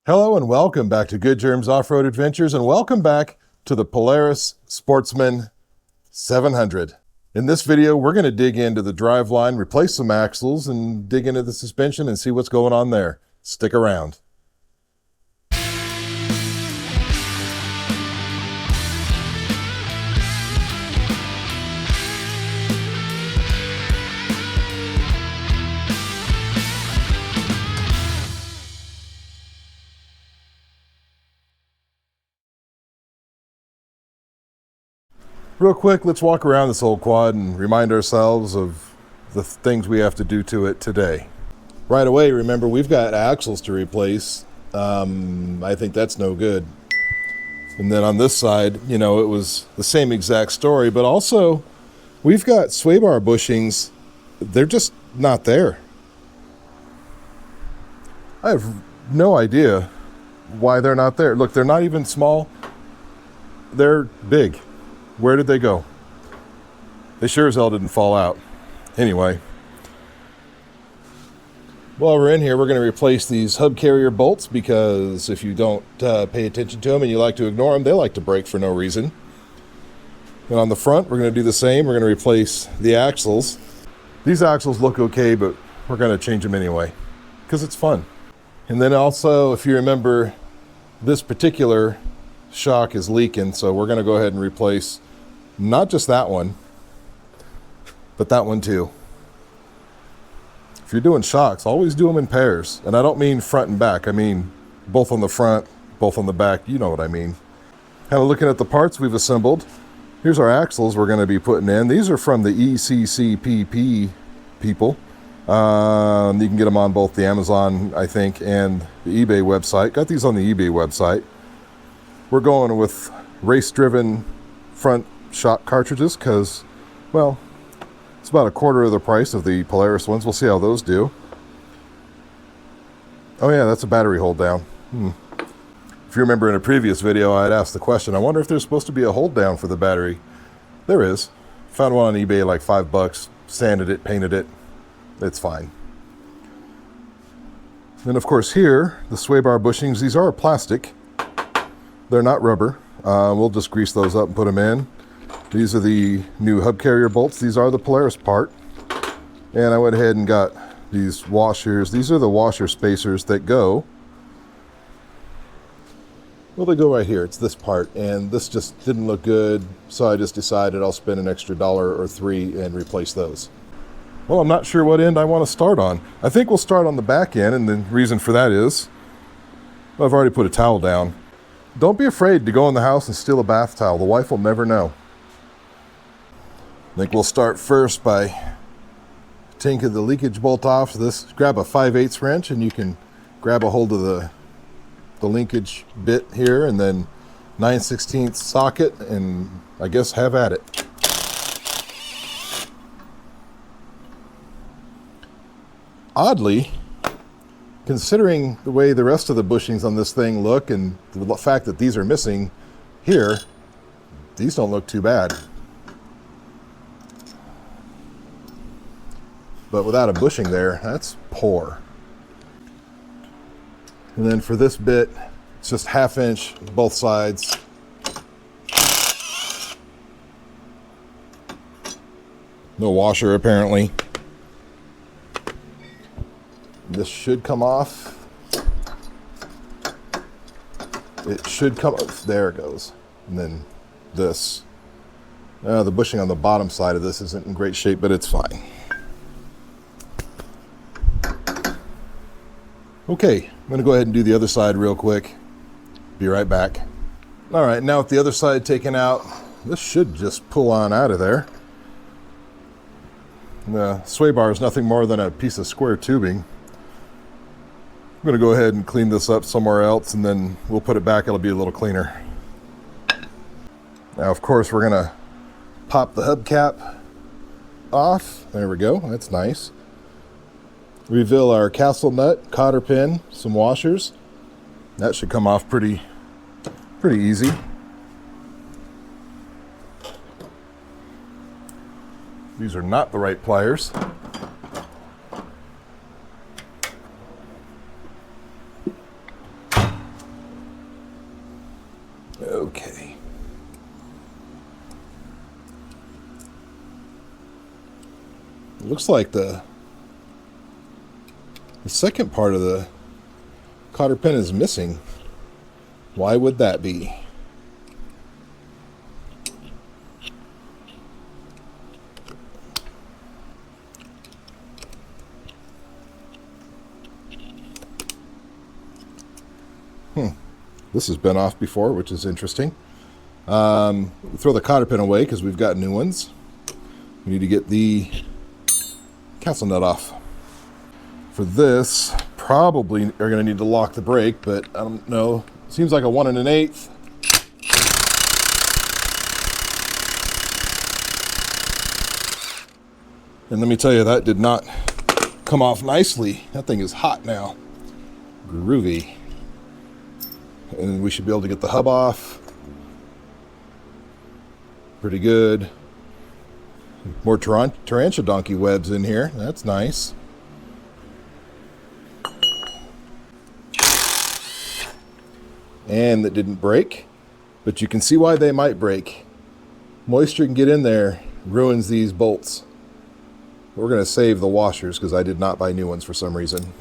Hello and welcome back to Good Germs Off-Road Adventures, and welcome back to the Polaris Sportsman 700. In this video, we're going to dig into the driveline, replace some axles, and dig into the suspension and see what's going on there. Stick around. Real quick, let's walk around this old quad and remind ourselves of the things we have to do to it today. Right away, remember, we've got axles to replace. I think that's no good. And then on this side, you know, it was the same exact story, but also we've got sway bar bushings. They're just not there. I have no idea why they're not there. Look, they're not even small. They're big. Where did they go? They sure as hell didn't fall out. Anyway, while we're in here, we're going to replace these hub carrier bolts because if you don't pay attention to them and you like to ignore them, they like to break for no reason. And on the front, we're going to do the same. We're going to replace the axles. These axles look okay, but we're going to change them anyway because it's fun. And then also, if you remember, this particular shock is leaking, so we're going to go ahead and replace not just that one, but that one too. If you're doing shocks, always do them in pairs. And I don't mean front and back. I mean both on the front, both on the back. You know what I mean. Kind of looking at the parts we've assembled. Here's our axles we're going to be putting in. These are from the ECCPP people. You can get them on both the Amazon, I think, and the eBay website. Got these on the eBay website. We're going with race-driven front shock cartridges because, well, it's about a quarter of the price of the Polaris ones. We'll see how those do. Oh yeah, that's a battery hold down. If you remember in a previous video, I had asked the question, I wonder if there's supposed to be a hold down for the battery. There is. Found one on eBay like $5, sanded it, painted it. It's fine. Then of course here, the sway bar bushings, these are plastic. They're not rubber. We'll just grease those up and put them in. These are the new hub carrier bolts. These are the Polaris part. And I went ahead and got these washers. These are the washer spacers that go. Well, they go right here. It's this part. And this just didn't look good. So I just decided I'll spend an extra $1 or $3 and replace those. Well, I'm not sure what end I want to start on. I think we'll start on the back end. And the reason for that is, well, I've already put a towel down. Don't be afraid to go in the house and steal a bath towel. The wife will never know. I think we'll start first by taking the leakage bolt off. This, grab a 5/8 wrench and you can grab a hold of the linkage bit here and then 9/16 socket and I guess have at it. Oddly, considering the way the rest of the bushings on this thing look and the fact that these are missing here, these don't look too bad. But without a bushing there, that's poor. And then for this bit, it's just 1/2 inch both sides. No washer apparently. This should come off. It should come off. There it goes. And then this. The bushing on the bottom side of this isn't in great shape, but it's fine. Okay, I'm going to go ahead and do the other side real quick. Be right back. All right, now with the other side taken out, this should just pull on out of there. The sway bar is nothing more than a piece of square tubing. I'm going to go ahead and clean this up somewhere else and then we'll put it back. It'll be a little cleaner. Now, of course, we're going to pop the hubcap off. There we go. That's nice. Reveal our castle nut, cotter pin, some washers. That should come off pretty easy. These are not the right pliers. Okay. It looks like the second part of the cotter pin is missing. Why would that be? This has been off before, which is interesting. Throw the cotter pin away because we've got new ones. We need to get the castle nut off. For this, probably are going to need to lock the brake, but I don't know. Seems like a 1 1/8. And let me tell you, that did not come off nicely. That thing is hot now. Groovy. And we should be able to get the hub off. Pretty good. More tarantula donkey webs in here. That's nice. And that didn't break, but you can see why they might break. Moisture can get in there, ruins these bolts. We're going to save the washers because I did not buy new ones for some reason.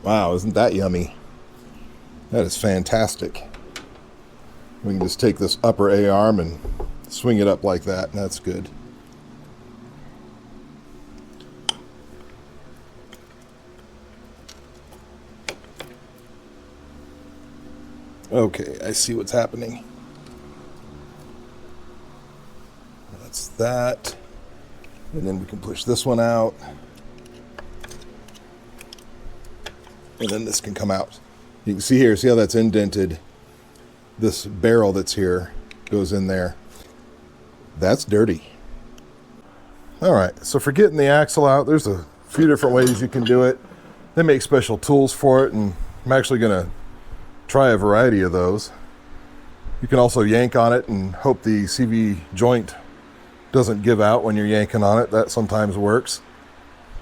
Wow, isn't that yummy? That is fantastic. We can just take this upper A-arm and swing it up like that, and that's good. Okay, I see what's happening. That's that. And then we can push this one out. And then this can come out. You can see here, see how that's indented? This barrel that's here goes in there. That's dirty. All right, so for getting the axle out, there's a few different ways you can do it. They make special tools for it, and I'm actually gonna try a variety of those. You can also yank on it and hope the CV joint doesn't give out when you're yanking on it. That sometimes works.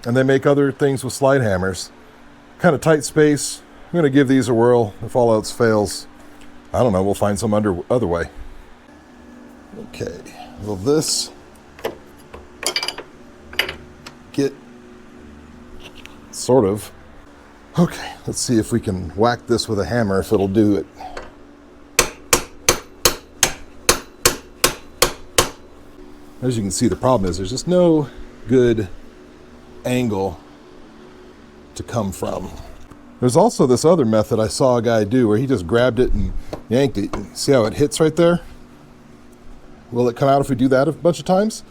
And they make other things with slide hammers. Kind of tight space. I'm going to give these a whirl. If all else fails, I don't know, we'll find some other way. Okay, will this get sort of? Okay, let's see if we can whack this with a hammer, if it'll do it. As you can see, the problem is there's just no good angle to come from. There's also this other method I saw a guy do where he just grabbed it and yanked it. See how it hits right there? Will it come out if we do that a bunch of times?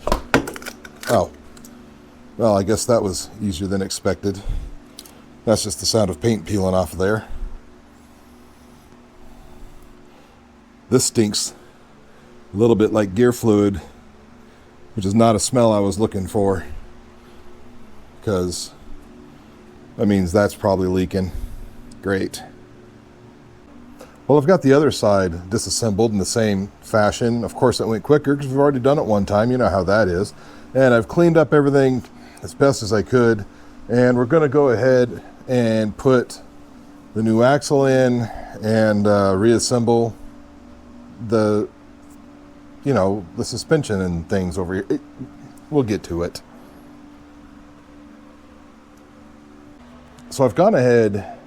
Oh, well, I guess that was easier than expected. That's just the sound of paint peeling off of there. This stinks a little bit like gear fluid, which is not a smell I was looking for, because that means that's probably leaking. Great. Well, I've got the other side disassembled in the same fashion. Of course, it went quicker because we've already done it one time. You know how that is. And I've cleaned up everything as best as I could. And we're going to go ahead and put the new axle in and reassemble the, the suspension and things over here. We'll get to it. So I've gone ahead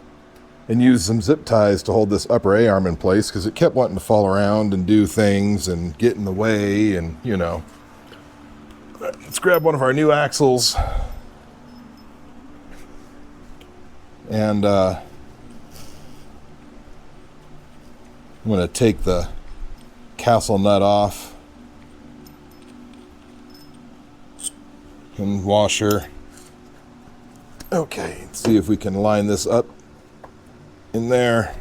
and used some zip ties to hold this upper A-arm in place because it kept wanting to fall around and do things and get in the way, and Let's grab one of our new axles. And I'm going to take the castle nut off and washer. Okay, let's see if we can line this up in there.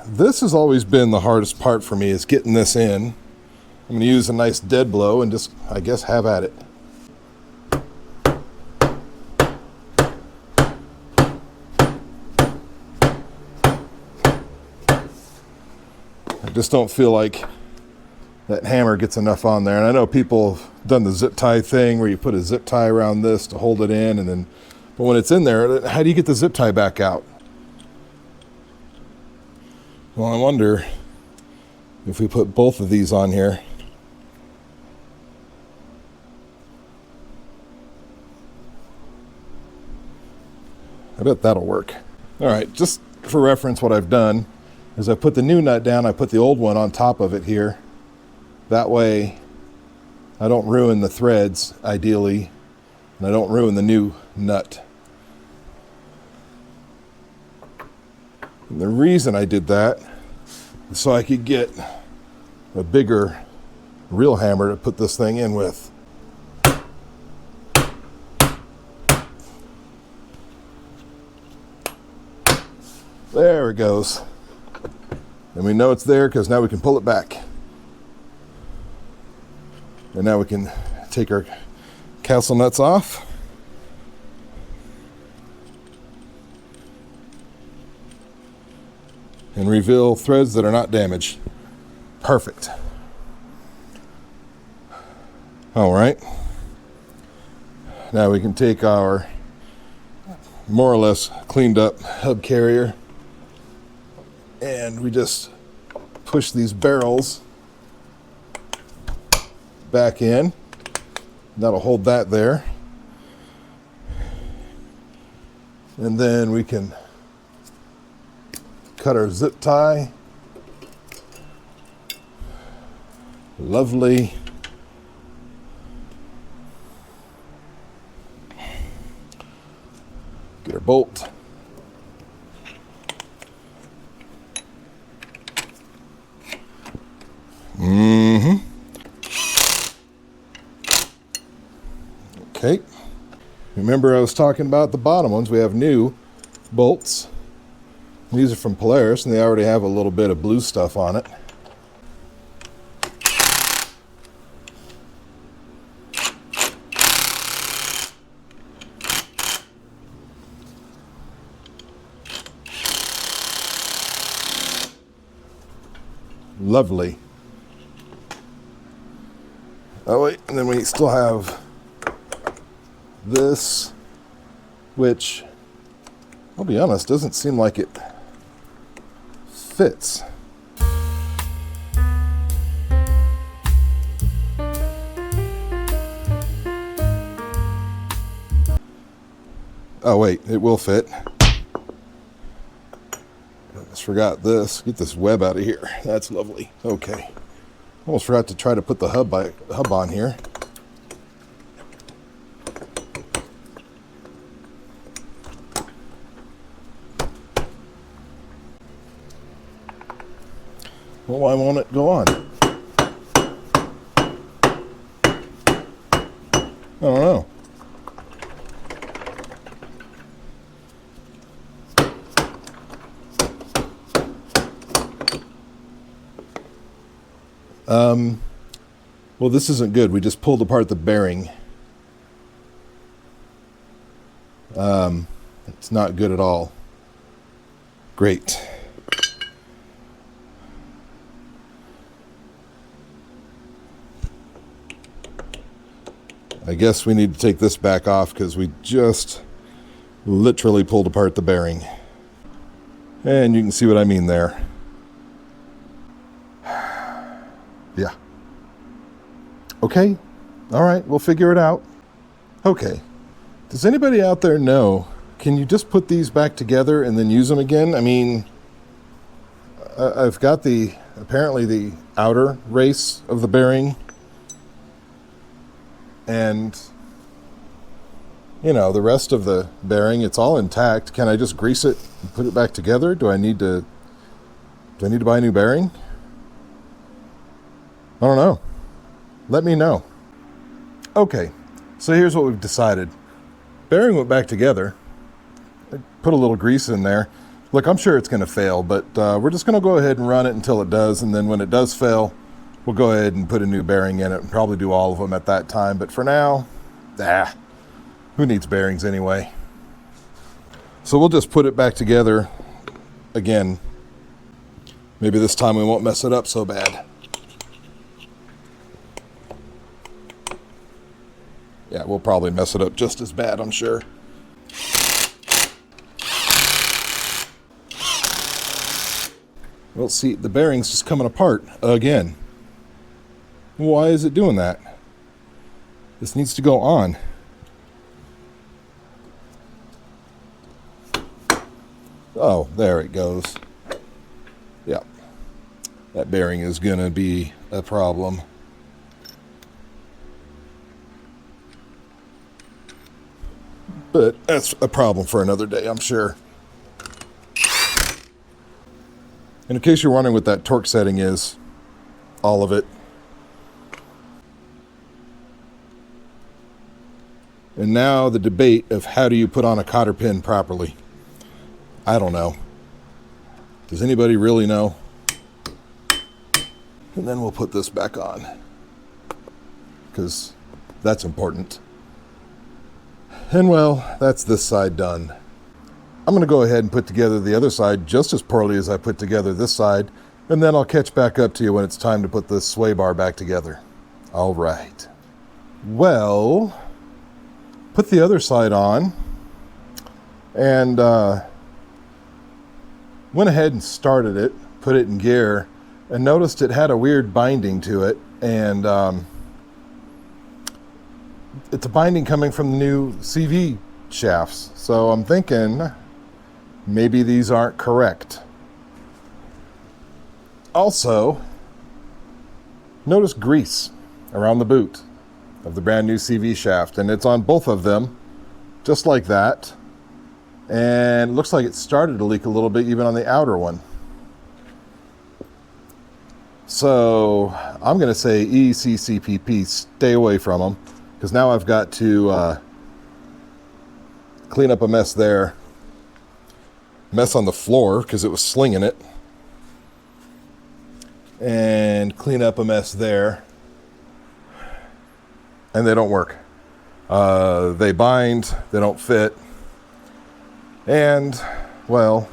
This has always been the hardest part for me, is getting this in. I'm going to use a nice dead blow and just, I guess, have at it. just don't feel like that hammer gets enough on there. And I know people have done the zip tie thing where you put a zip tie around this to hold it in, and then, but when it's in there, how do you get the zip tie back out? Well, I wonder if we put both of these on here. I bet that'll work. All right, just for reference, what I've done is I put the new nut down, I put the old one on top of it here. That way I don't ruin the threads, ideally, and I don't ruin the new nut. And the reason I did that is so I could get a bigger real hammer to put this thing in with. There it goes. And we know it's there because now we can pull it back. And now we can take our castle nuts off. And reveal threads that are not damaged. Perfect. All right. Now we can take our more or less cleaned up hub carrier, and we just push these barrels back in. That'll hold that there. And then we can cut our zip tie. Lovely. Get our bolt. Okay. Remember I was talking about the bottom ones. We have new bolts. These are from Polaris, and they already have a little bit of blue stuff on it. Lovely. Oh wait, and then we still have this, which, I'll be honest, doesn't seem like it fits. Oh wait, it will fit. Almost forgot this. Get this web out of here. That's lovely. Okay. Almost forgot to try to put the hub on here. Well, why won't it go on? I don't know. Well, this isn't good. We just pulled apart the bearing. It's not good at all. Great. I guess we need to take this back off because we just literally pulled apart the bearing. And you can see what I mean there. Yeah. Okay. All right. We'll figure it out. Okay. Does anybody out there know, can you just put these back together and then use them again? I mean, I've got apparently the outer race of the bearing. And, you know, the rest of the bearing, it's all intact. Can I just grease it and put it back together? Do I need to buy a new bearing? I don't know. Let me know. Okay, so here's what we've decided. Bearing went back together. I put a little grease in there. Look, I'm sure it's going to fail, but we're just going to go ahead and run it until it does, and then when it does fail, we'll go ahead and put a new bearing in it and probably do all of them at that time. But for now, who needs bearings anyway? So we'll just put it back together again. Maybe this time we won't mess it up so bad. Yeah, we'll probably mess it up just as bad, I'm sure. Well, see, the bearing's just coming apart again. Why is it doing that? This needs to go on. Oh, there it goes. Yeah. That bearing is going to be a problem. But that's a problem for another day, I'm sure. And in case you're wondering what that torque setting is, all of it. And now the debate of how do you put on a cotter pin properly? I don't know. Does anybody really know? And then we'll put this back on, because that's important. And well, that's this side done. I'm going to go ahead and put together the other side just as poorly as I put together this side, and then I'll catch back up to you when it's time to put this sway bar back together. All right. Well, put the other side on, and went ahead and started it, put it in gear, and noticed it had a weird binding to it, and it's a binding coming from the new CV shafts. So I'm thinking maybe these aren't correct. Also, notice grease around the boot of the brand new CV shaft, and it's on both of them, just like that. And it looks like it started to leak a little bit even on the outer one. So I'm going to say ECCPP, stay away from them, because now I've got to clean up a mess there. Mess on the floor because it was slinging it. And clean up a mess there. And they don't work. They bind, they don't fit. And, well,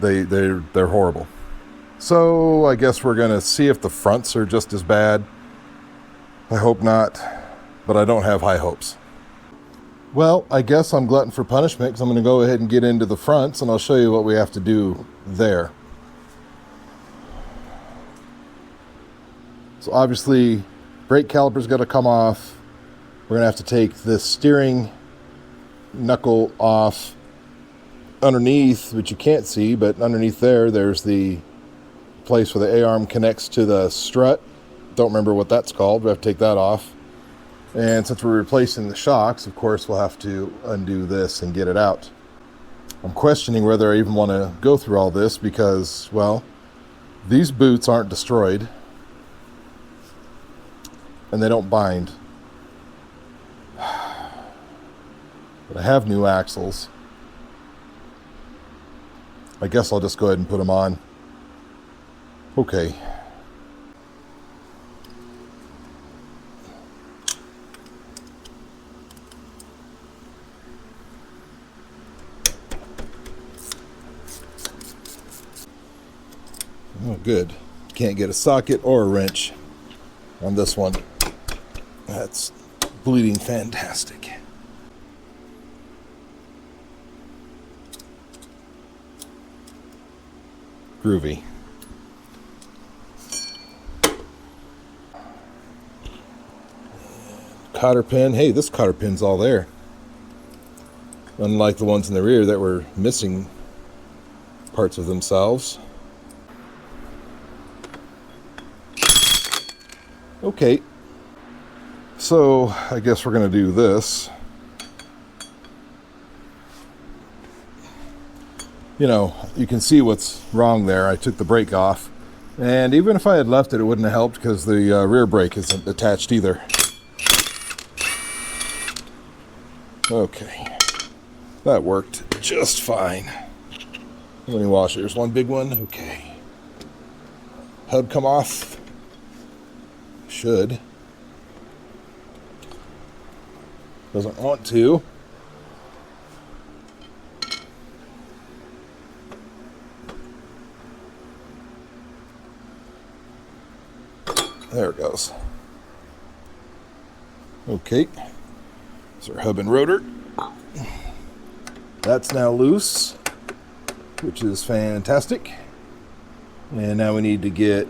they're horrible. So I guess we're going to see if the fronts are just as bad. I hope not, but I don't have high hopes. Well, I guess I'm glutton for punishment, because I'm going to go ahead and get into the fronts, and I'll show you what we have to do there. So obviously, brake caliper's got to come off. We're going to have to take this steering knuckle off underneath, which you can't see, but underneath there's the place where the A-arm connects to the strut. Don't remember what that's called. We have to take that off. And since we're replacing the shocks, of course, we'll have to undo this and get it out. I'm questioning whether I even want to go through all this because, well, these boots aren't destroyed and they don't bind. But I have new axles. I guess I'll just go ahead and put them on. Okay. Oh, good. Can't get a socket or a wrench on this one. That's bleeding fantastic. Groovy. Cotter pin. Hey, this cotter pin's all there. Unlike the ones in the rear that were missing parts of themselves. Okay. So, I guess we're going to do this. You know, you can see what's wrong there. I took the brake off. And even if I had left it, it wouldn't have helped because the rear brake isn't attached either. Okay. That worked just fine. How many washers? One big one? Okay. Hub come off? Should. Doesn't want to. There it goes. Okay. There's our hub and rotor. That's now loose, which is fantastic. And now we need to get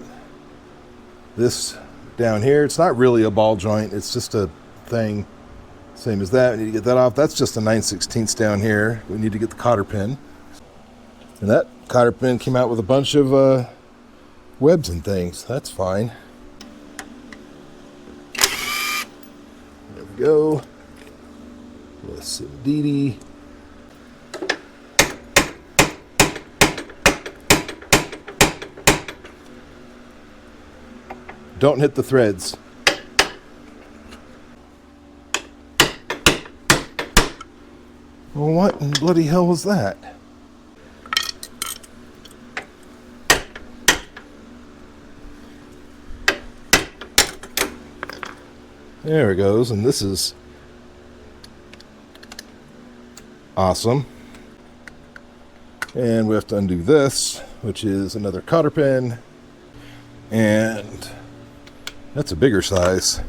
this down here. It's not really a ball joint. It's just a thing. Same as that. We need to get that off. That's just a 9/16 down here. We need to get the cotter pin. And that cotter pin came out with a bunch of webs and things. That's fine. There we go. Let's Didi. Don't hit the threads. Well, what in bloody hell was that? There it goes, and this is awesome. And we have to undo this, which is another cotter pin, and that's a bigger size.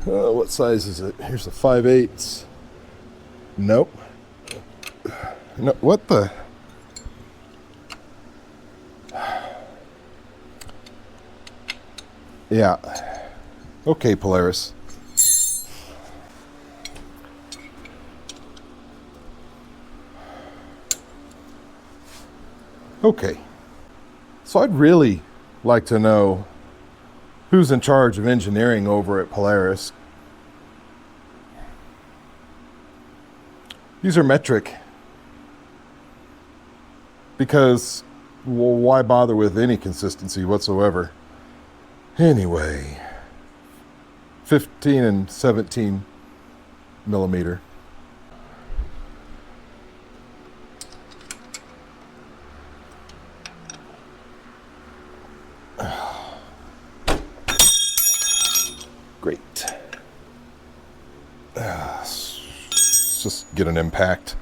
What size is it? Here's a 5/8. Nope. No, what the? Yeah. Okay, Polaris. Okay. So I'd really like to know who's in charge of engineering over at Polaris. These are metric. Because, well, why bother with any consistency whatsoever? Anyway, 15 and 17 millimeter. Great. Let's just get an impact.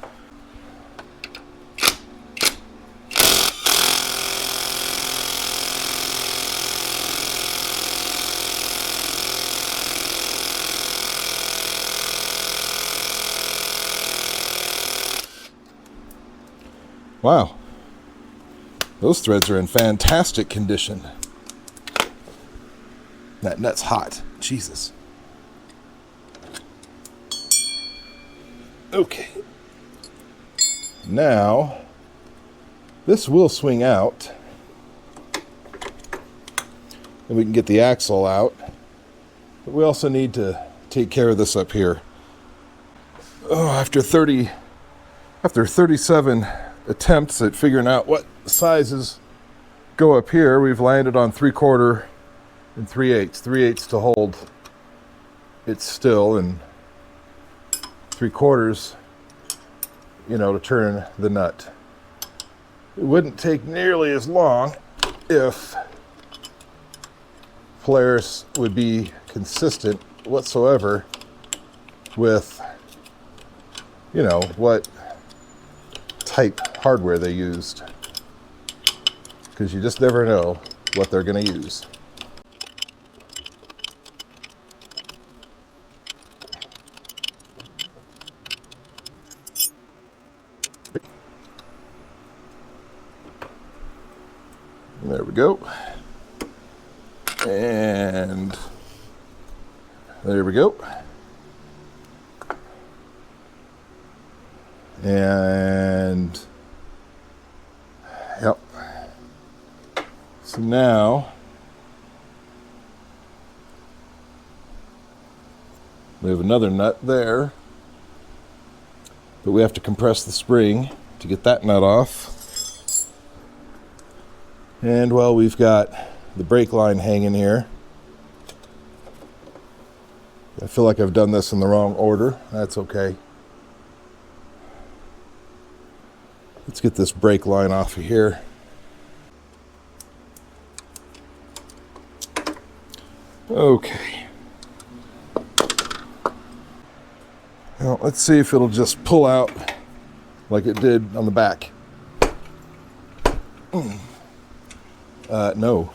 Wow, those threads are in fantastic condition. That nut's hot. Jesus. Okay. Now, this will swing out. And we can get the axle out. But we also need to take care of this up here. Oh, after 37 attempts at figuring out what sizes go up here, we've landed on 3/4 and 3/8. 3/8 to hold it still, and 3/4, to turn the nut. It wouldn't take nearly as long if Polaris would be consistent whatsoever with, what type hardware they used, because you just never know what they're going to use. There we go. And there we go. And yep. So now we have another nut there, but we have to compress the spring to get that nut off. And well, we've got the brake line hanging here. I feel like I've done this in the wrong order. That's okay. Let's get this brake line off of here. Okay. Well, let's see if it'll just pull out like it did on the back. No.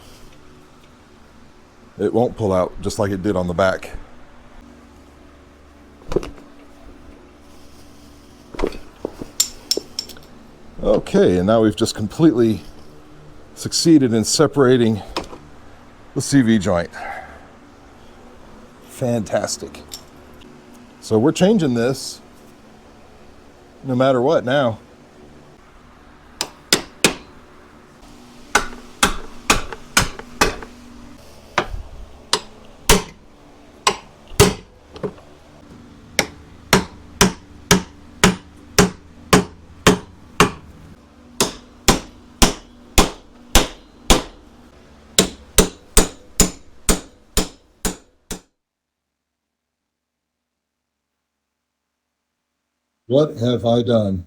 it won't pull out just like it did on the back. Okay, and now we've just completely succeeded in separating the CV joint. Fantastic. So we're changing this no matter what now. What have I done?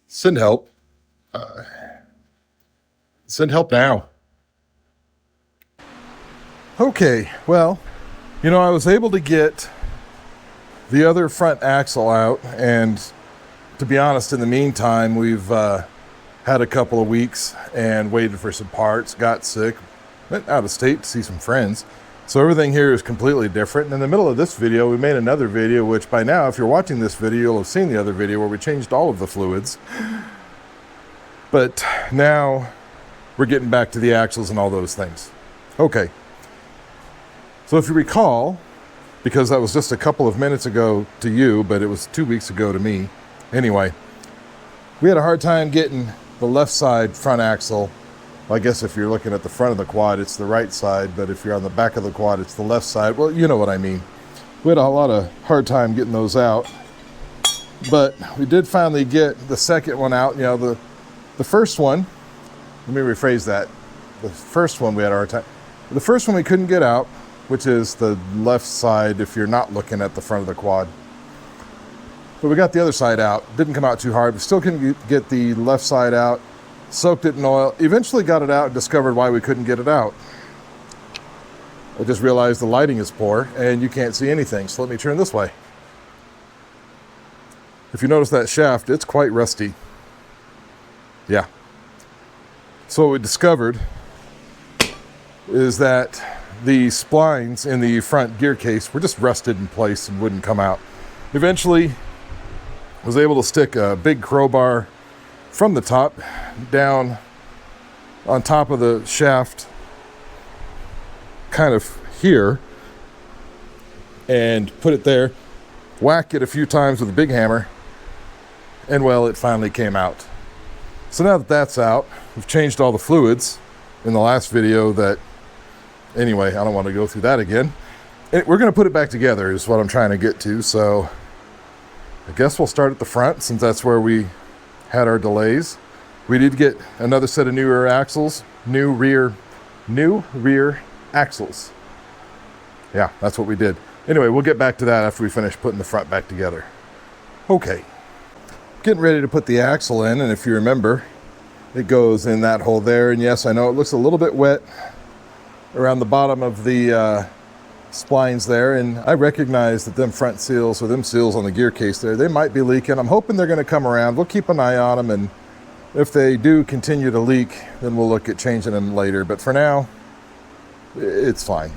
Send help. Send help now. Okay, well, I was able to get the other front axle out, and to be honest, in the meantime, we've had a couple of weeks and waited for some parts, got sick, went out of state to see some friends. So everything here is completely different. And in the middle of this video, we made another video, which by now, if you're watching this video, you'll have seen the other video where we changed all of the fluids. But now we're getting back to the axles and all those things. Okay. So if you recall, because that was just a couple of minutes ago to you, but it was 2 weeks ago to me. Anyway, we had a hard time getting the left side front axle. I guess if you're looking at the front of the quad, it's the right side, but if you're on the back of the quad, it's the left side. Well, you know what I mean. We had a lot of hard time getting those out, but we did finally get the second one out. The first one, let me rephrase that. The first one we had a hard time. The first one we couldn't get out, which is the left side if you're not looking at the front of the quad. But we got the other side out. Didn't come out too hard. We still couldn't get the left side out. Soaked it in oil, eventually got it out and discovered why we couldn't get it out. I just realized the lighting is poor and you can't see anything, so let me turn this way. If you notice that shaft, it's quite rusty. Yeah. So what we discovered is that the splines in the front gear case were just rusted in place and wouldn't come out. Eventually, was able to stick a big crowbar from the top down on top of the shaft, kind of here, and put it there, whack it a few times with a big hammer, and well, it finally came out. So now that that's out, we've changed all the fluids in the last video anyway, I don't want to go through that again. We're going to put it back together is what I'm trying to get to, so I guess we'll start at the front since that's where we had our delays. We did get another set of new rear axles, new rear axles. Yeah, that's what we did. Anyway, we'll get back to that after we finish putting the front back together. Okay, getting ready to put the axle in, and if you remember, it goes in that hole there, and yes, I know it looks a little bit wet around the bottom of the splines there, and I recognize that them front seals or them seals on the gear case there, they might be leaking. I'm hoping they're going to come around. We'll keep an eye on them, and if they do continue to leak, then we'll look at changing them later, but for now it's fine.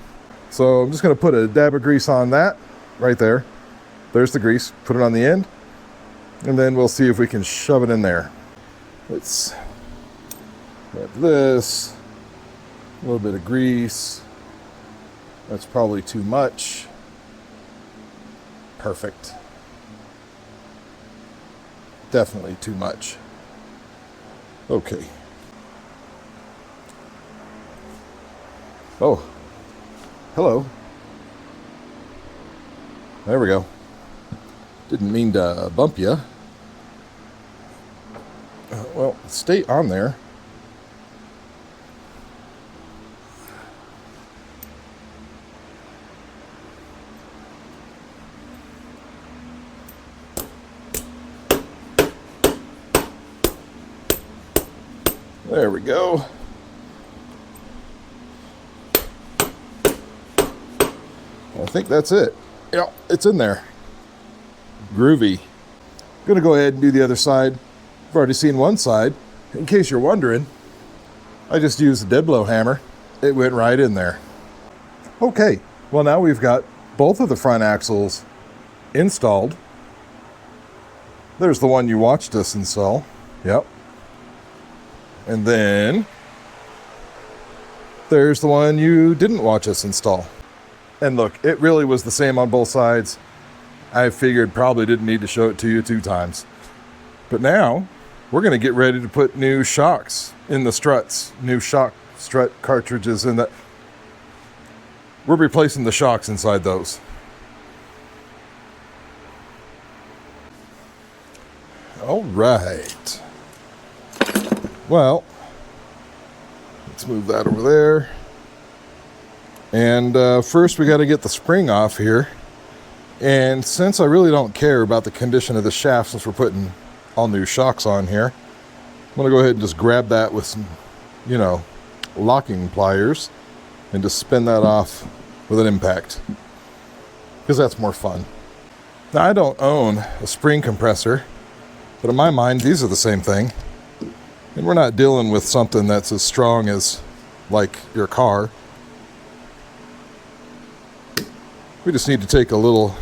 So I'm just going to put a dab of grease on that right there. There's the grease. Put it on the end, and then we'll see if we can shove it in there. Let's grab this, a little bit of grease. That's probably too much. Perfect. Definitely too much. Okay. Oh, hello. There we go. Didn't mean to bump you. Well, stay on there. There we go. I think that's it. Yeah, it's in there. Groovy. Gonna go ahead and do the other side. I've already seen one side. In case you're wondering, I just used a dead blow hammer. It went right in there. Okay, well now we've got both of the front axles installed. There's the one you watched us install. Yep. And then there's the one you didn't watch us install. And look, it really was the same on both sides. I figured probably didn't need to show it to you 2 times. But now we're going to get ready to put new shocks in the struts, new shock strut cartridges in that. We're replacing the shocks inside those. All right. Well, let's move that over there. And first we got to get the spring off here. And since I really don't care about the condition of the shaft since we're putting all new shocks on here, I'm going to go ahead and just grab that with some, locking pliers and just spin that off with an impact, because that's more fun. Now, I don't own a spring compressor, but in my mind, these are the same thing. And we're not dealing with something that's as strong as, like, your car. We just need to take a little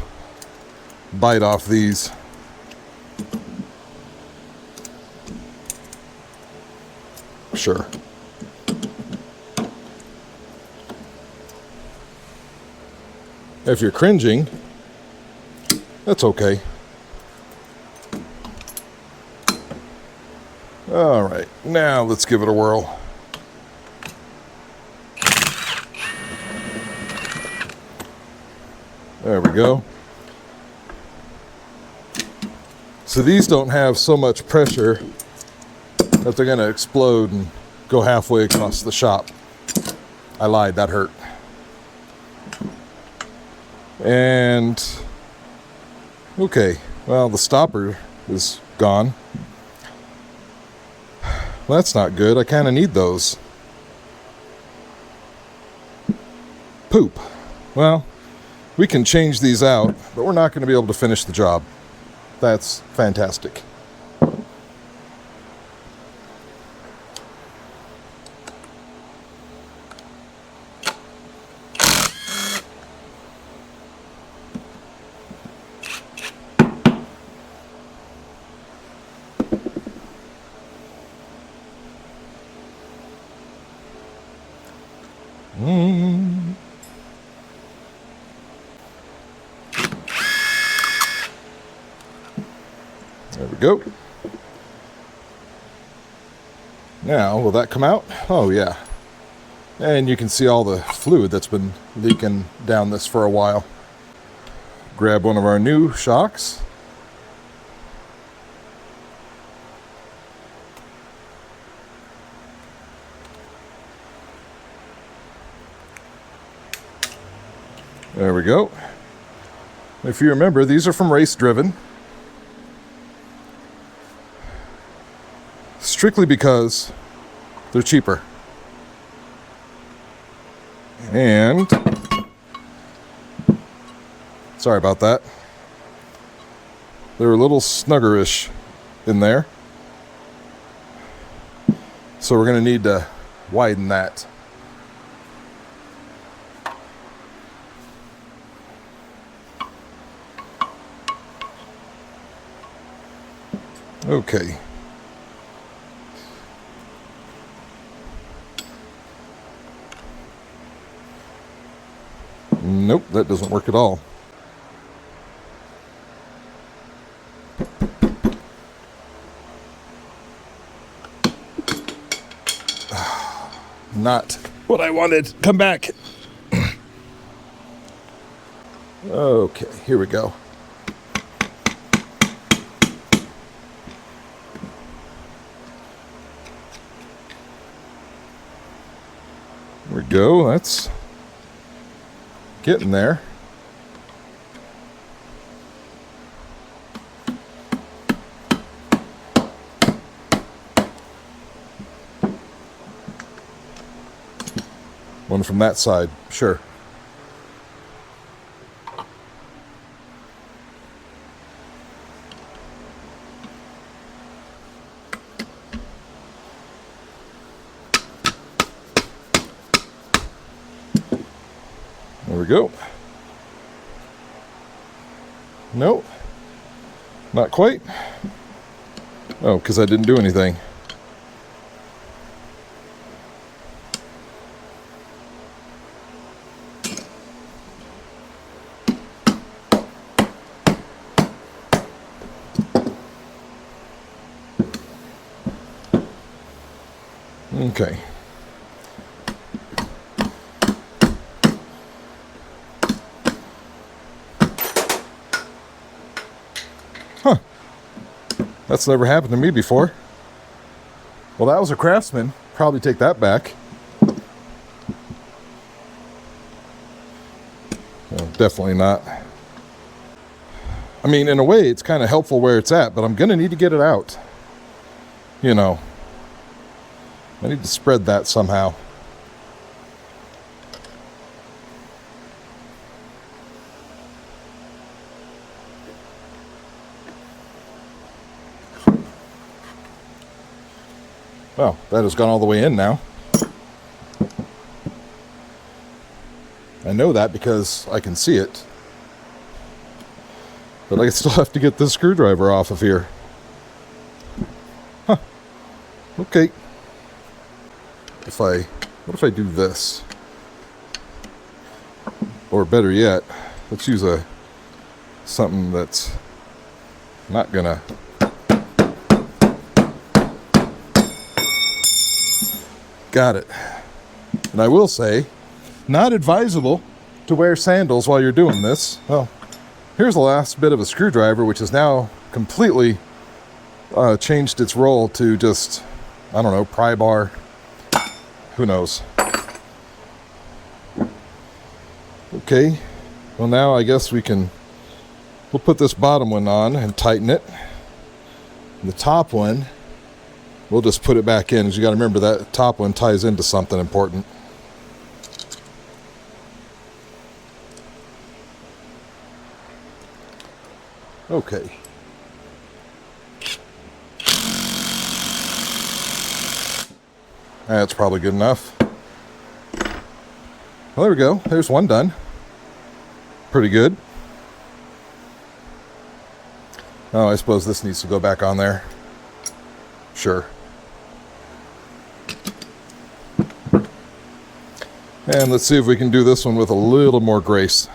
bite off these. Sure. If you're cringing, that's okay. All right, now let's give it a whirl. There we go. So these don't have so much pressure that they're going to explode and go halfway across the shop. I lied, that hurt. And okay, well, the stopper is gone. Well, that's not good. I kind of need those. Poop. Well, we can change these out, but we're not going to be able to finish the job. That's fantastic. There we go. Now, will that come out? Oh, yeah. And you can see all the fluid that's been leaking down this for a while. Grab one of our new shocks. There we go. If you remember, these are from Race Driven. Strictly because they're cheaper. And sorry about that. They're a little snuggerish in there. So we're going to need to widen that. Okay. Nope, that doesn't work at all. Not what I wanted. Come back. Okay, here we go. There we go. That's getting there. One from that side, sure. we go. Nope. Not quite. Oh, because I didn't do anything. Okay. Huh. That's never happened to me before. Well, that was a Craftsman. Probably take that back. No, definitely not. I mean, in a way, it's kind of helpful where it's at, but I'm going to need to get it out. You know. I need to spread that somehow. Well, that has gone all the way in now. I know that because I can see it. But I still have to get this screwdriver off of here. Huh. Okay. What if I do this? Or better yet, let's use something that's not gonna. Got it. And I will say, not advisable to wear sandals while you're doing this. Well, here's the last bit of a screwdriver, which has now completely changed its role to just, I don't know, pry bar. Who knows? Okay. Well, now I guess we'll put this bottom one on and tighten it. And the top one, we'll just put it back in, because you got to remember that top one ties into something important. Okay. That's probably good enough. Well, there we go. There's one done. Pretty good. Oh, I suppose this needs to go back on there. Sure. And let's see if we can do this one with a little more grace.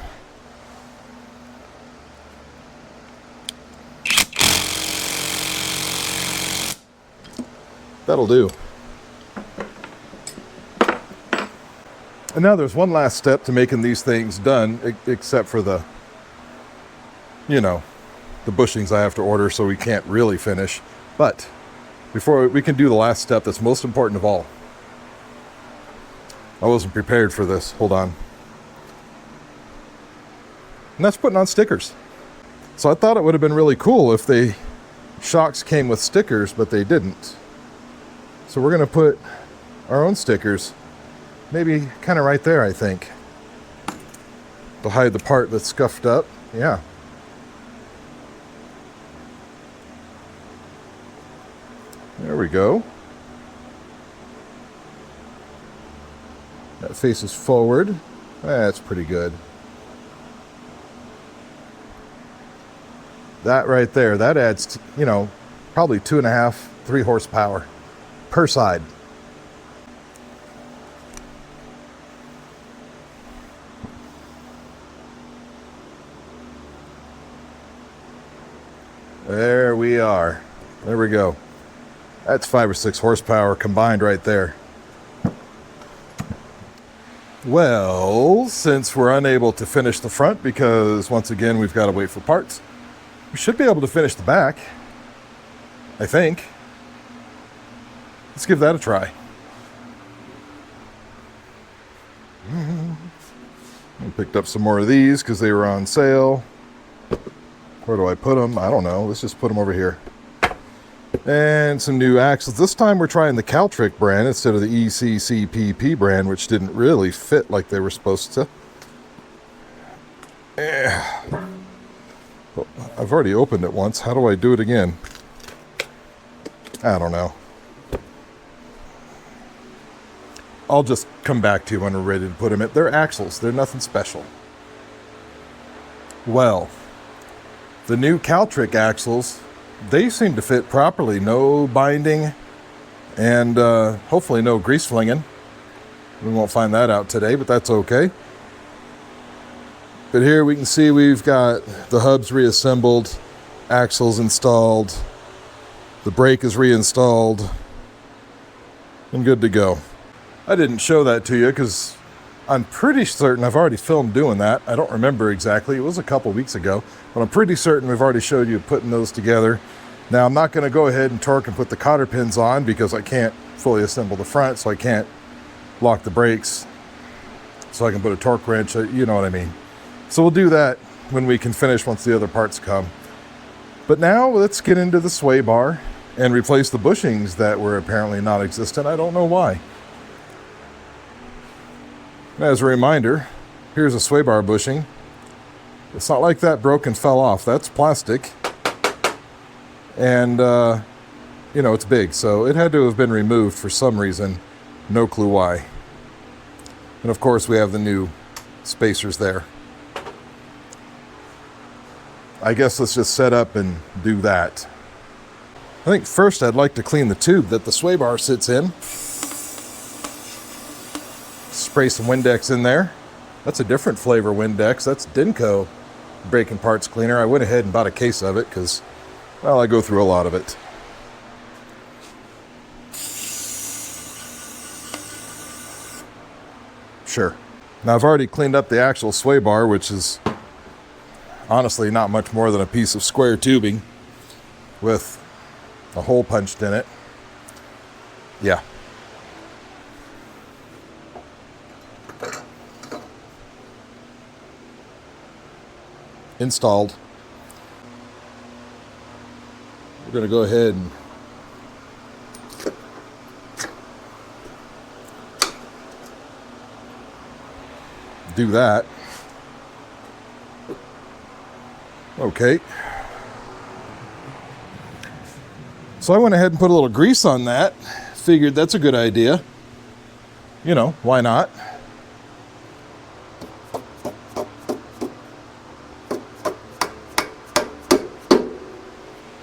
That'll do. And now there's one last step to making these things done, except for the bushings I have to order, so we can't really finish. But before we can do the last step that's most important of all. I wasn't prepared for this. Hold on. And that's putting on stickers. So I thought it would have been really cool if the shocks came with stickers, but they didn't. So we're going to put our own stickers, maybe kind of right there, I think, to hide the part that's scuffed up. Yeah. There we go. That faces forward. That's pretty good. That right there, that adds, probably 2.5, 3 horsepower per side. There we are. There we go. That's 5 or 6 horsepower combined right there. Well, since we're unable to finish the front because, once again, we've got to wait for parts, we should be able to finish the back, I think. Let's give that a try. I picked up some more of these because they were on sale. Where do I put them? I don't know. Let's just put them over here. And some new axles. This time we're trying the Caltrick brand instead of the ECCPP brand, which didn't really fit like they were supposed to. Well, I've already opened it once. How do I do it again? I don't know. I'll just come back to you when we're ready to put them in. They're axles. They're nothing special. Well, the new Caltrick axles, they seem to fit properly. No binding and hopefully no grease flinging. We won't find that out today, but that's okay. But here we can see we've got the hubs reassembled, axles installed, the brake is reinstalled, and good to go. I didn't show that to you because I'm pretty certain I've already filmed doing that. I don't remember exactly. It was a couple weeks ago, but I'm pretty certain we've already showed you putting those together. Now, I'm not going to go ahead and torque and put the cotter pins on because I can't fully assemble the front, so I can't lock the brakes so I can put a torque wrench, you know what I mean. So we'll do that when we can finish once the other parts come. But now let's get into the sway bar and replace the bushings that were apparently non-existent. I don't know why. As a reminder, here's a sway bar bushing. It's not like that broke and fell off. That's plastic. And, you know, it's big. So it had to have been removed for some reason. No clue why. And of course we have the new spacers there. I guess let's just set up and do that. I think first I'd like to clean the tube that the sway bar sits in. Spray some Windex in there. That's a different flavor Windex. That's Denko braking parts cleaner. I went ahead and bought a case of it because, well, I go through a lot of it. Sure. Now I've already cleaned up the actual sway bar, which is honestly not much more than a piece of square tubing with a hole punched in it. Yeah. Installed. We're going to go ahead and do that. Okay. So I went ahead and put a little grease on that. Figured that's a good idea. You know, why not?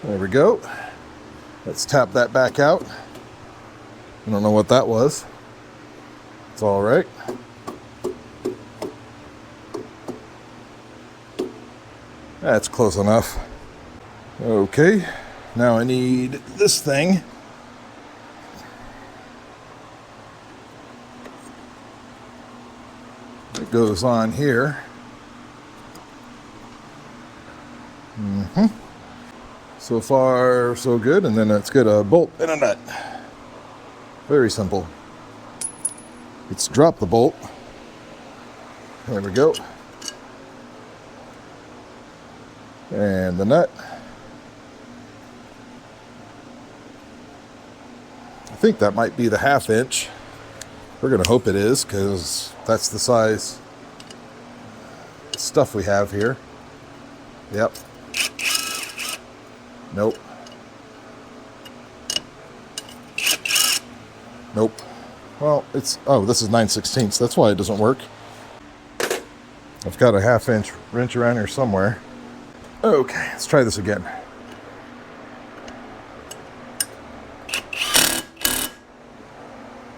There we go. Let's tap that back out. I don't know what that was. It's all right. That's close enough. Okay, now I need this thing. It goes on here. So far, so good. And then let's get a bolt and a nut. Very simple. Let's drop the bolt. There we go. And the nut. I think that might be the 1/2 inch. We're going to hope it is because that's the size stuff we have here. Yep. Nope. Nope. Well, it's, oh, this is 9/16. That's why it doesn't work. I've got a 1/2 inch wrench around here somewhere. Okay, let's try this again.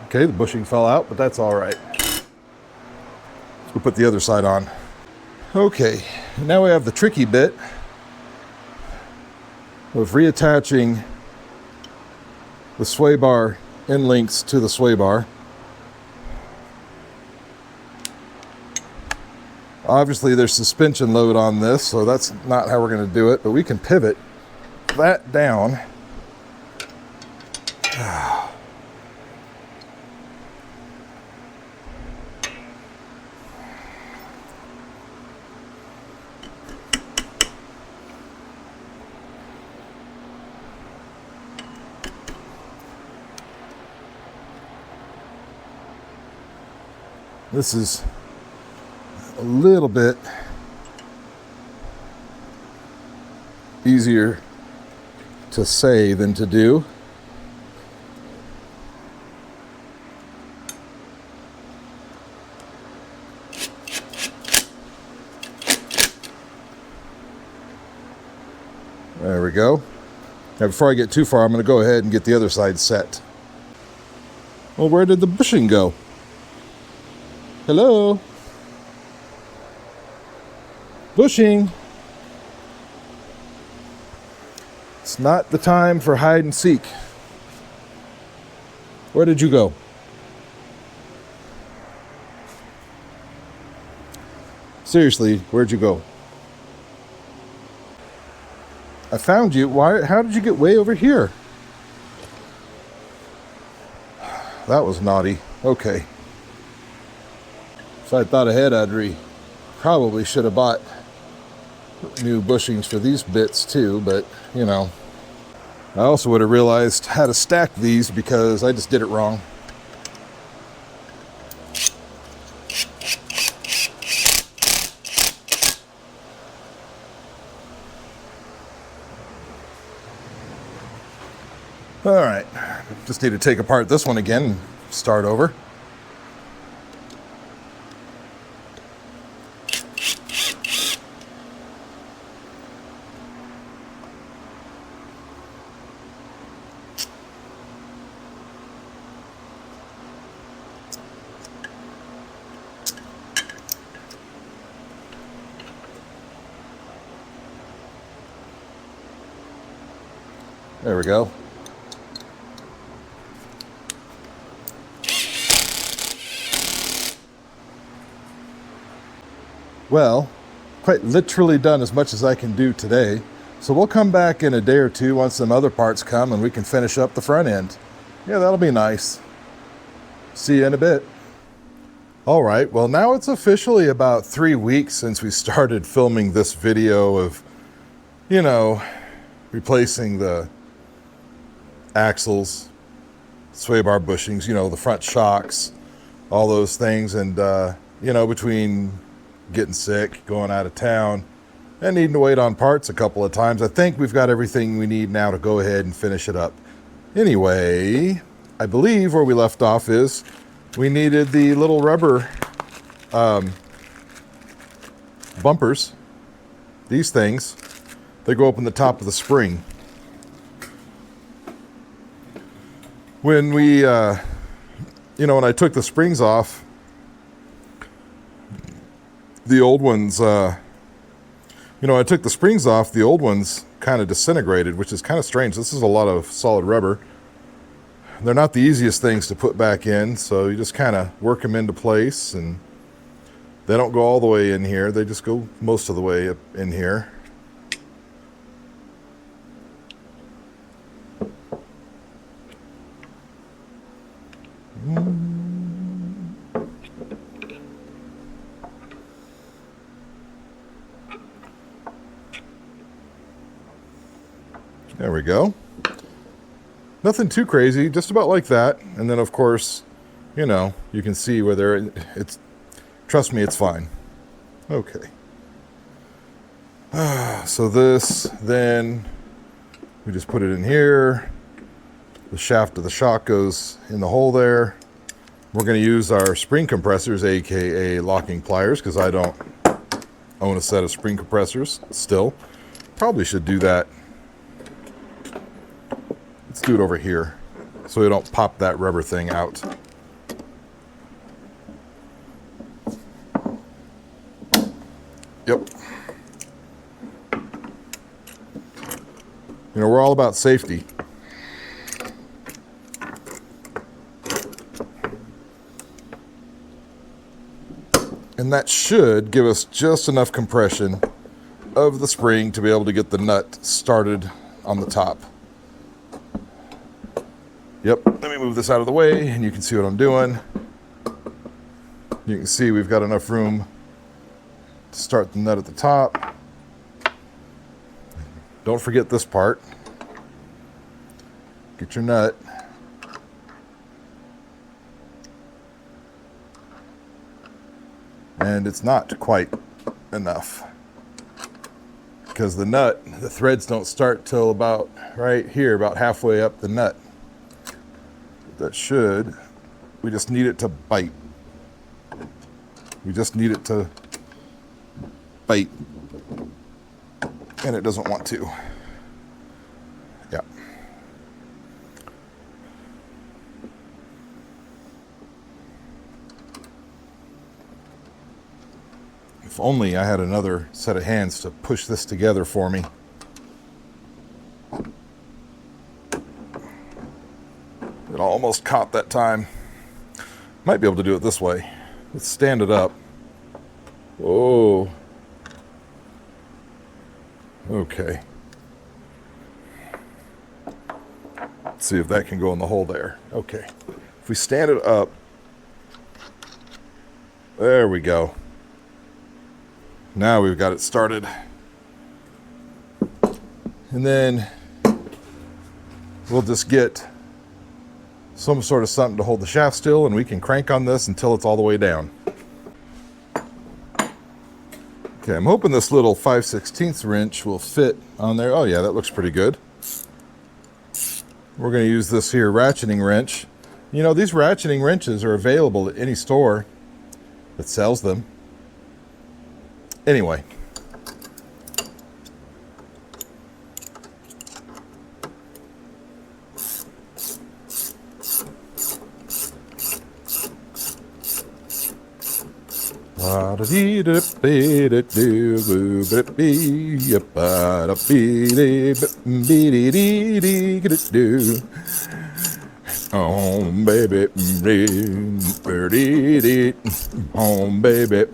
Okay, the bushing fell out, but that's all right. We'll put the other side on. Okay, now we have the tricky bit of reattaching the sway bar end links to the sway bar. Obviously there's suspension load on this, so that's not how we're going to do it, but we can pivot that down. This is a little bit easier to say than to do. we go. Now, before I get too far, I'm going to go ahead and get the other side set. Well, where did the bushing go? Hello? Bushing! It's not the time for hide and seek. Where did you go? Seriously, where'd you go? I found you. Why? How did you get way over here? That was naughty. Okay. If I'd thought ahead, probably should have bought new bushings for these bits too, but you know. I also would have realized how to stack these because I just did it wrong. All right, just need to take apart this one again and start over. There we go. Well, quite literally done as much as I can do today. So we'll come back in a day or two once some other parts come and we can finish up the front end. Yeah, that'll be nice. See you in a bit. All right, well now it's officially about 3 weeks since we started filming this video of, you know, replacing the axles, sway bar bushings, you know, the front shocks, all those things. And, you know, between getting sick, going out of town, and needing to wait on parts a couple of times, I think we've got everything we need now to go ahead and finish it up. Anyway, I believe where we left off is we needed the little rubber bumpers. These things, they go up in the top of the spring. When we, you know, when I took the springs off, the old ones, you know, I took the springs off, the old ones kind of disintegrated, which is kind of strange. This is a lot of solid rubber. They're not the easiest things to put back in, so you just kind of work them into place, and they don't go all the way in here. They just go most of the way up in here. There we go. Nothing too crazy, just about like that. And then of course, you know, you can see whether it's, trust me, it's fine. Okay. So this, then we just put it in here. The shaft of the shock goes in the hole there. We're going to use our spring compressors, aka locking pliers, because I don't own a set of spring compressors still. Probably should do that. Let's do it over here so we don't pop that rubber thing out. Yep. You know, we're all about safety. And that should give us just enough compression of the spring to be able to get the nut started on the top. Yep, let me move this out of the way and you can see what I'm doing. You can see we've got enough room to start the nut at the top. Don't forget this part. Get your nut. And it's not quite enough because the nut, the threads don't start till about right here, about halfway up the nut. That should, we just need it to bite. We just need it to bite. And it doesn't want to. If only I had another set of hands to push this together for me. It almost caught that time. Might be able to do it this way. Let's stand it up. Whoa. Okay. Let's see if that can go in the hole there. Okay. If we stand it up. There we go. Now we've got it started. And then we'll just get some sort of something to hold the shaft still, and we can crank on this until it's all the way down. Okay, I'm hoping this little 5/16 wrench will fit on there. Oh yeah, that looks pretty good. We're going to use this here ratcheting wrench. You know, these ratcheting wrenches are available at any store that sells them. Anyway. Oh baby, home baby,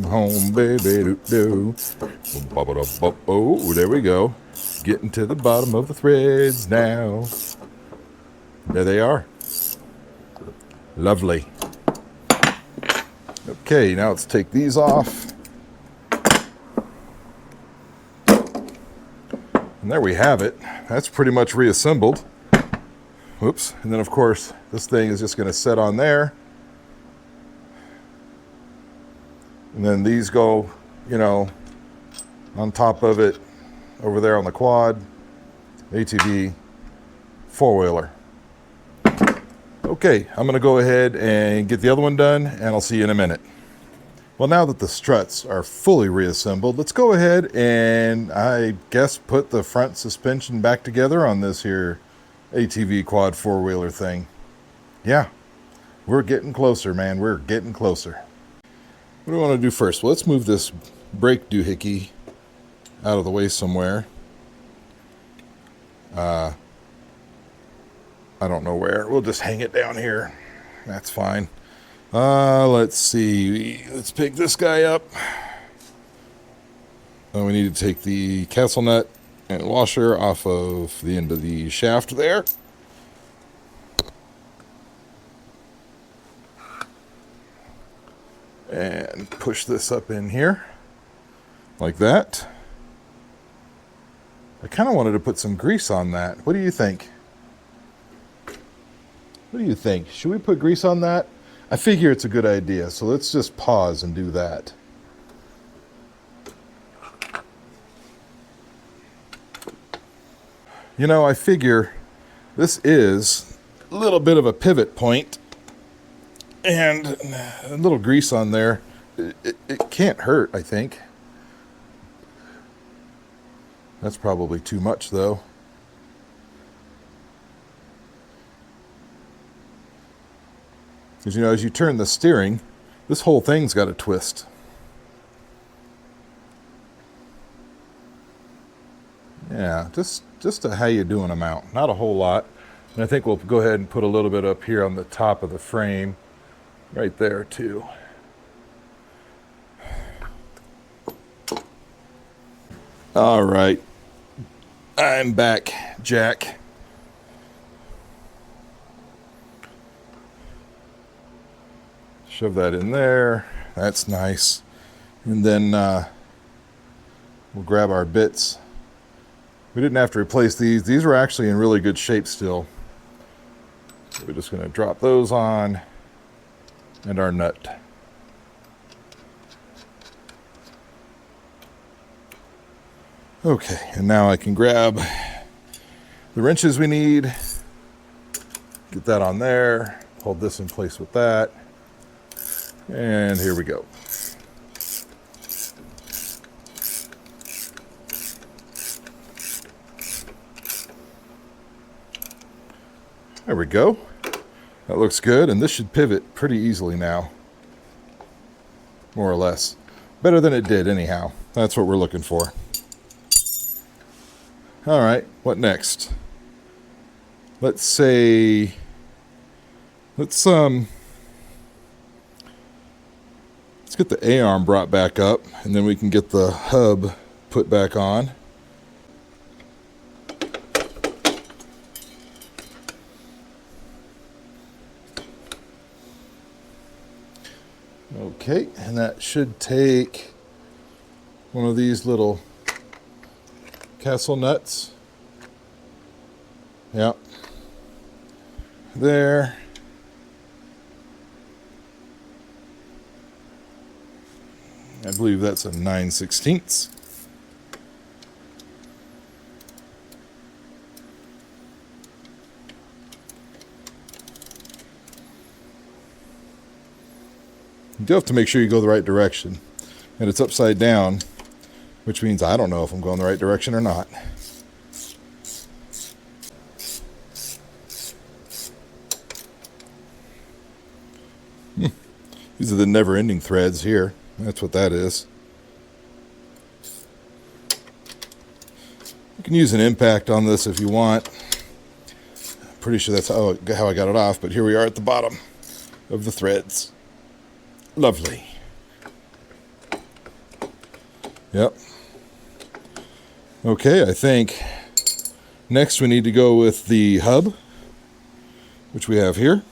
home baby, oh, there we go. Getting to the bottom of the threads now. There they are. Lovely. Okay, now let's take these off. And there we have it. That's pretty much reassembled. Whoops. And then, of course, this thing is just going to sit on there. And then these go, you know, on top of it over there on the quad. ATV four-wheeler. Okay, I'm going to go ahead and get the other one done, and I'll see you in a minute. Well, now that the struts are fully reassembled, let's go ahead and, I guess, put the front suspension back together on this here ATV quad four-wheeler thing. Yeah, we're getting closer, man. We're getting closer. What do we want to do first? Well, let's move this brake doohickey out of the way somewhere. I don't know where. We'll just hang it down here. That's fine. Let's see. Let's pick this guy up. Oh, we need to take the castle nut and washer off of the end of the shaft there. And push this up in here. Like that. I kind of wanted to put some grease on that. What do you think? What do you think? Should we put grease on that? I figure it's a good idea, so let's just pause and do that. You know, I figure this is a little bit of a pivot point, and a little grease on there, it can't hurt, I think. That's probably too much, though. Because, you know, as you turn the steering, this whole thing's got a twist. Yeah, just a how you doing amount. Not a whole lot. And I think we'll go ahead and put a little bit up here on the top of the frame. Right there, too. All right. I'm back, Jack. Shove that in there. That's nice. And then we'll grab our bits. We didn't have to replace these. These are actually in really good shape still. So we're just going to drop those on. And our nut. Okay, and now I can grab the wrenches we need. Get that on there. Hold this in place with that. And here we go. There we go. That looks good, and this should pivot pretty easily now. more or less. Better than it did anyhow. That's what we're looking for. All right, what next? Let's get the A-arm brought back up, and then we can get the hub put back on. Okay, and that should take one of these little castle nuts. Yep. There. I believe that's a 9/16. You do have to make sure you go the right direction. And it's upside down, which means I don't know if I'm going the right direction or not. These are the never-ending threads here. That's what that is. You can use an impact on this if you want. Pretty sure that's how I got it off, but here we are at the bottom of the threads. Lovely. Yep. Okay, I think next we need to go with the hub, which we have here.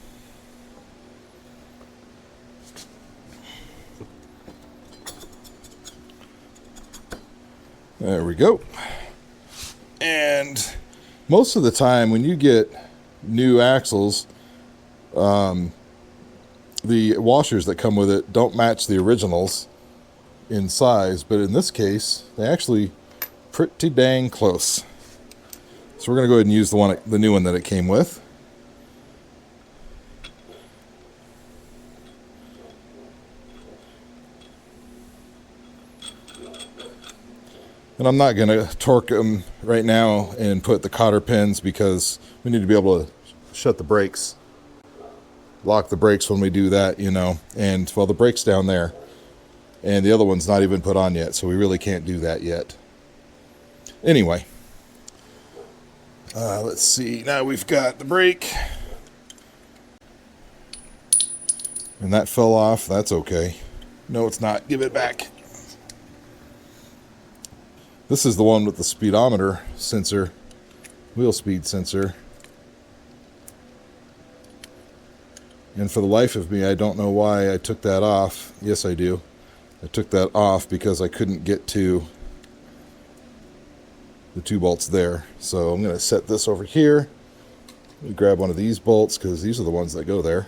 There we go. And most of the time when you get new axles, the washers that come with it don't match the originals in size, but in this case, they actually pretty dang close. So we're going to go ahead and use the new one that it came with. And I'm not going to torque them right now and put the cotter pins because we need to be able to shut the brakes, lock the brakes when we do that, you know. And, well, the brake's down there. And the other one's not even put on yet, so we really can't do that yet. Anyway. Let's see. Now we've got the brake. And that fell off. That's okay. No, it's not. Give it back. This is the one with the speedometer sensor, wheel speed sensor. And for the life of me, I don't know why I took that off. Yes, I do. I took that off because I couldn't get to the 2 bolts there. So I'm going to set this over here. Let me grab one of these bolts because these are the ones that go there.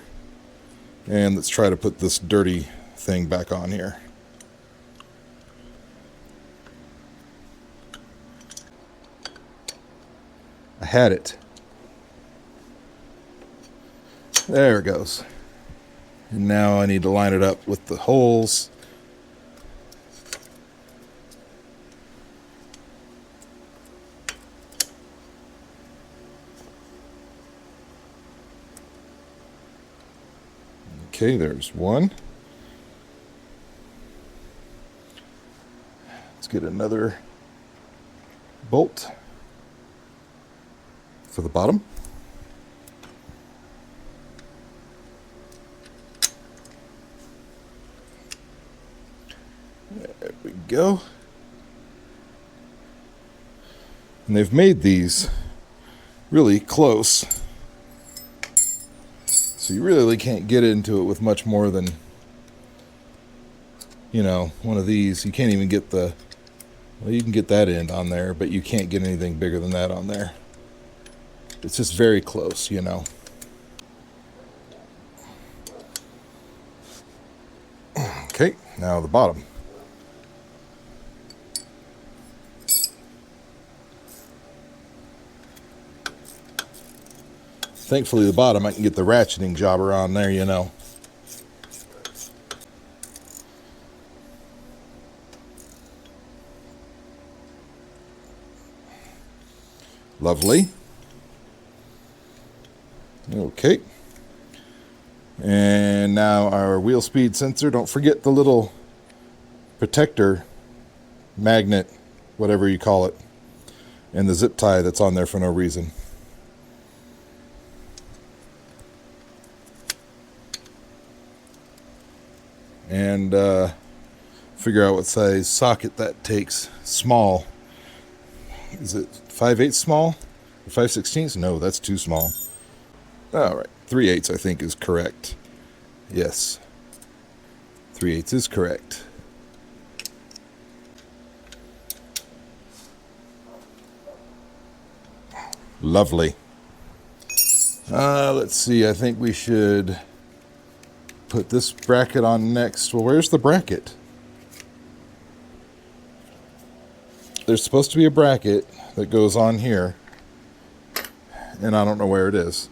And let's try to put this dirty thing back on here. I had it. There it goes. And now I need to line it up with the holes. Okay, there's one. Let's get another bolt for the bottom. There we go. And they've made these really close, so you really can't get into it with much more than, you know, one of these. You can't even get the, well, you can get that end on there, but you can't get anything bigger than that on there. It's just very close, you know. Okay, now the bottom. Thankfully, the bottom, I can get the ratcheting jobber on there, you know. Lovely. Okay. And now our wheel speed sensor. Don't forget the little protector magnet, whatever you call it, and the zip tie that's on there for no reason. And figure out what size socket that takes. Small. Is it 5/8 small? Or 5/16? No, that's too small. All right, 3/8 I think is correct. Yes, 3/8 is correct. Lovely. Let's see, I think we should put this bracket on next. Well, where's the bracket? There's supposed to be a bracket that goes on here, and I don't know where it is.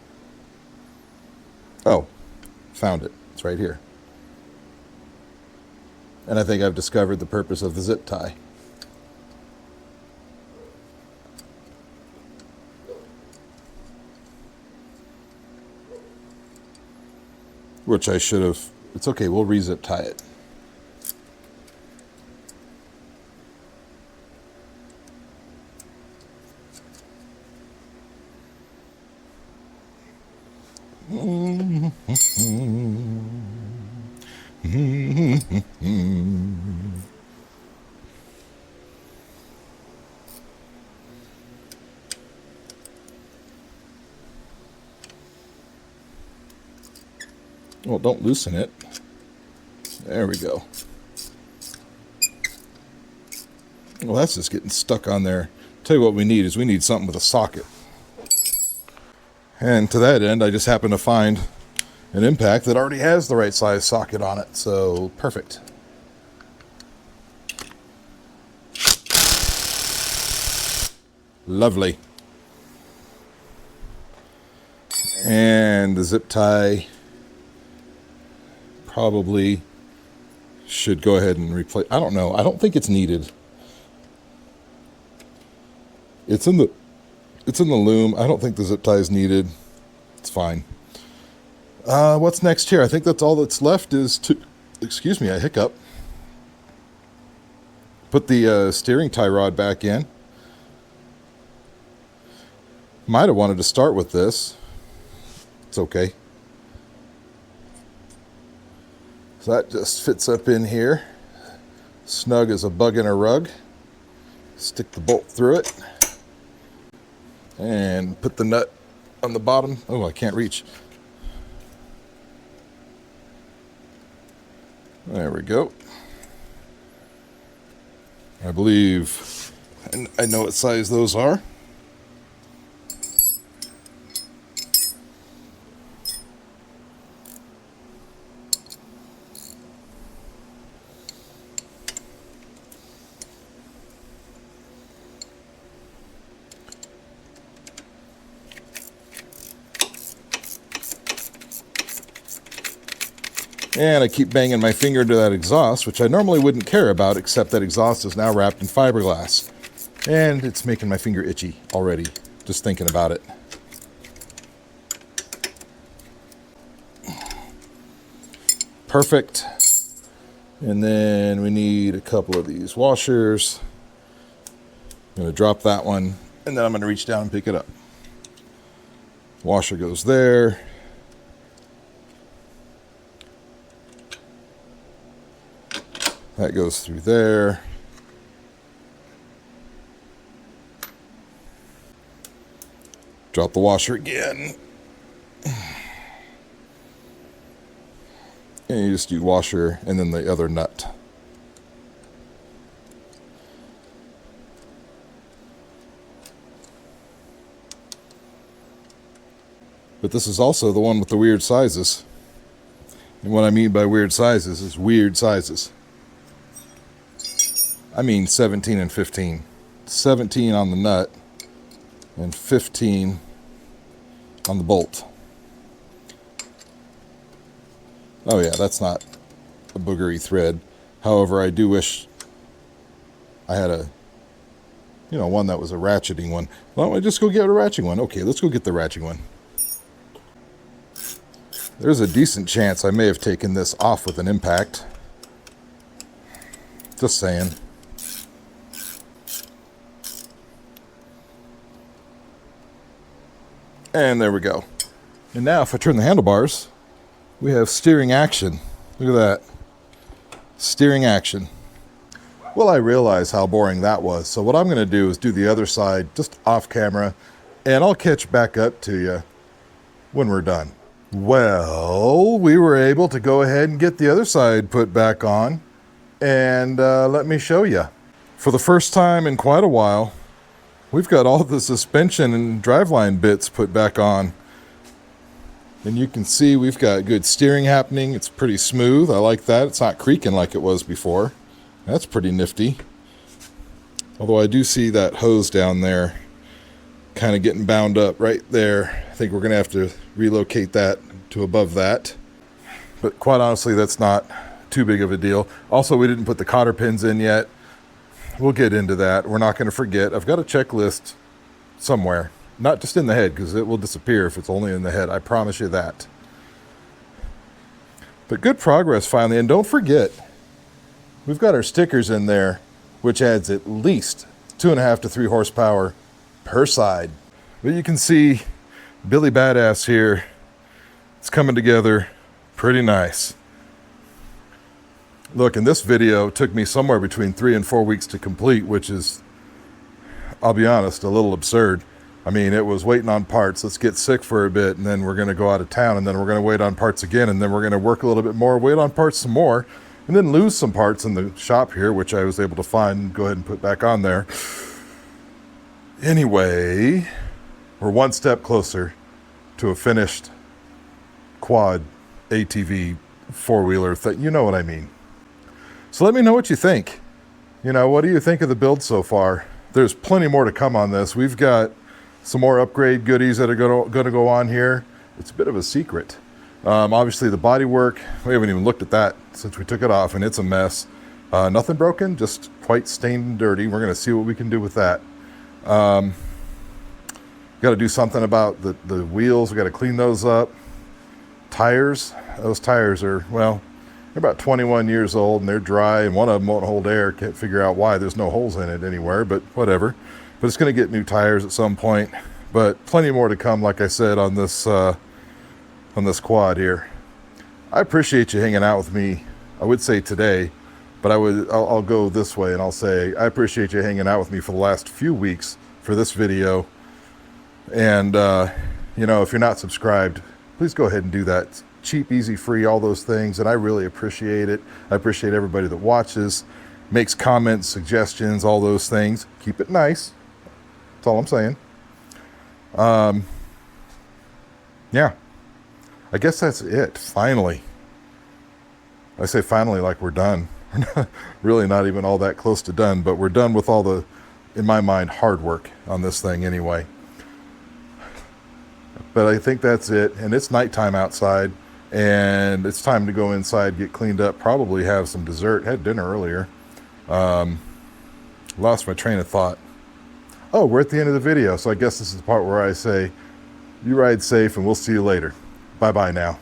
Oh, found it. It's right here. And I think I've discovered the purpose of the zip tie. Which I should have. It's okay, we'll re-zip tie it. Well, don't loosen it. There we go. Well, that's just getting stuck on there. Tell you what we need is we need something with a socket. And to that end, I just happened to find an impact that already has the right size socket on it. So, perfect. Lovely. And the zip tie probably should go ahead and replace. I don't know. I don't think it's needed. It's in the loom. I don't think the zip tie is needed. It's fine. What's next here? I think that's all that's left is to, excuse me, I hiccup. Put the steering tie rod back in. Might have wanted to start with this. It's okay. So that just fits up in here. Snug as a bug in a rug. Stick the bolt through it. And put the nut on the bottom. Oh, I can't reach. There we go. I believe I know what size those are. And I keep banging my finger into that exhaust, which I normally wouldn't care about, except that exhaust is now wrapped in fiberglass. And it's making my finger itchy already, just thinking about it. Perfect. And then we need a couple of these washers. I'm going to drop that one, and then I'm going to reach down and pick it up. Washer goes there. That goes through there. Drop the washer again. And you just do washer and then the other nut. But this is also the one with the weird sizes. And what I mean by weird sizes is weird sizes. I mean 17 and 15. 17 on the nut and 15 on the bolt. Oh yeah, that's not a boogery thread. However, I do wish I had a, one that was a ratcheting one. Why don't I just go get a ratcheting one? Okay, let's go get the ratcheting one. There's a decent chance I may have taken this off with an impact. Just saying. And there we go. And now if I turn the handlebars, we have steering action. Look at that. Steering action. Well, I realize how boring that was. So what I'm going to do is do the other side just off camera, and I'll catch back up to you when we're done. Well, we were able to go ahead and get the other side put back on, and let me show you. For the first time in quite a while, we've got all the suspension and driveline bits put back on. And you can see we've got good steering happening. It's pretty smooth. I like that. It's not creaking like it was before. That's pretty nifty. Although I do see that hose down there kind of getting bound up right there. I think we're going to have to relocate that to above that. But quite honestly, that's not too big of a deal. Also, we didn't put the cotter pins in yet. We'll get into that. We're not going to forget. I've got a checklist somewhere. Not just in the head, because it will disappear if it's only in the head. I promise you that. But good progress finally. And don't forget, we've got our stickers in there, which adds at least 2.5 to 3 horsepower per side. But you can see Billy Badass here. It's coming together pretty nice. Look, and this video took me somewhere between 3 and 4 weeks to complete, which is, I'll be honest, a little absurd. I mean, it was waiting on parts. Let's get sick for a bit, and then we're going to go out of town, and then we're going to wait on parts again, and then we're going to work a little bit more, wait on parts some more, and then lose some parts in the shop here, which I was able to find and go ahead and put back on there. Anyway, we're one step closer to a finished quad ATV four-wheeler thing. You know what I mean. So let me know what you think. You know, what do you think of the build so far? There's plenty more to come on this. We've got some more upgrade goodies that are going to go on here. It's a bit of a secret. Obviously the body work, we haven't even looked at that since we took it off, and it's a mess. Nothing broken, just quite stained and dirty. We're going to see what we can do with that. Got to do something about the wheels. We got to clean those up. Tires, those tires are, well, they're about 21 years old and they're dry, and one of them won't hold air. Can't figure out why. There's no holes in it anywhere, but whatever. But it's going to get new tires at some point. But plenty more to come, like I said, on this quad here. I appreciate you hanging out with me. I would say today, but I'll go this way and I'll say I appreciate you hanging out with me for the last few weeks for this video. And you know, if you're not subscribed, please go ahead and do that. It's cheap, easy, free, all those things, and I really appreciate it. I appreciate everybody that watches, makes comments, suggestions, all those things. Keep it nice. That's all I'm saying. Yeah, I guess that's it. Finally. I say finally like we're done. We're really not even all that close to done, but we're done with all the, in my mind, hard work on this thing anyway. But I think that's it. And it's nighttime outside, and it's time to go inside, get cleaned up, probably have some dessert. Had dinner earlier. Lost my train of thought. Oh, we're at the end of the video, so I guess this is the part where I say, you ride safe and we'll see you later. Bye-bye now.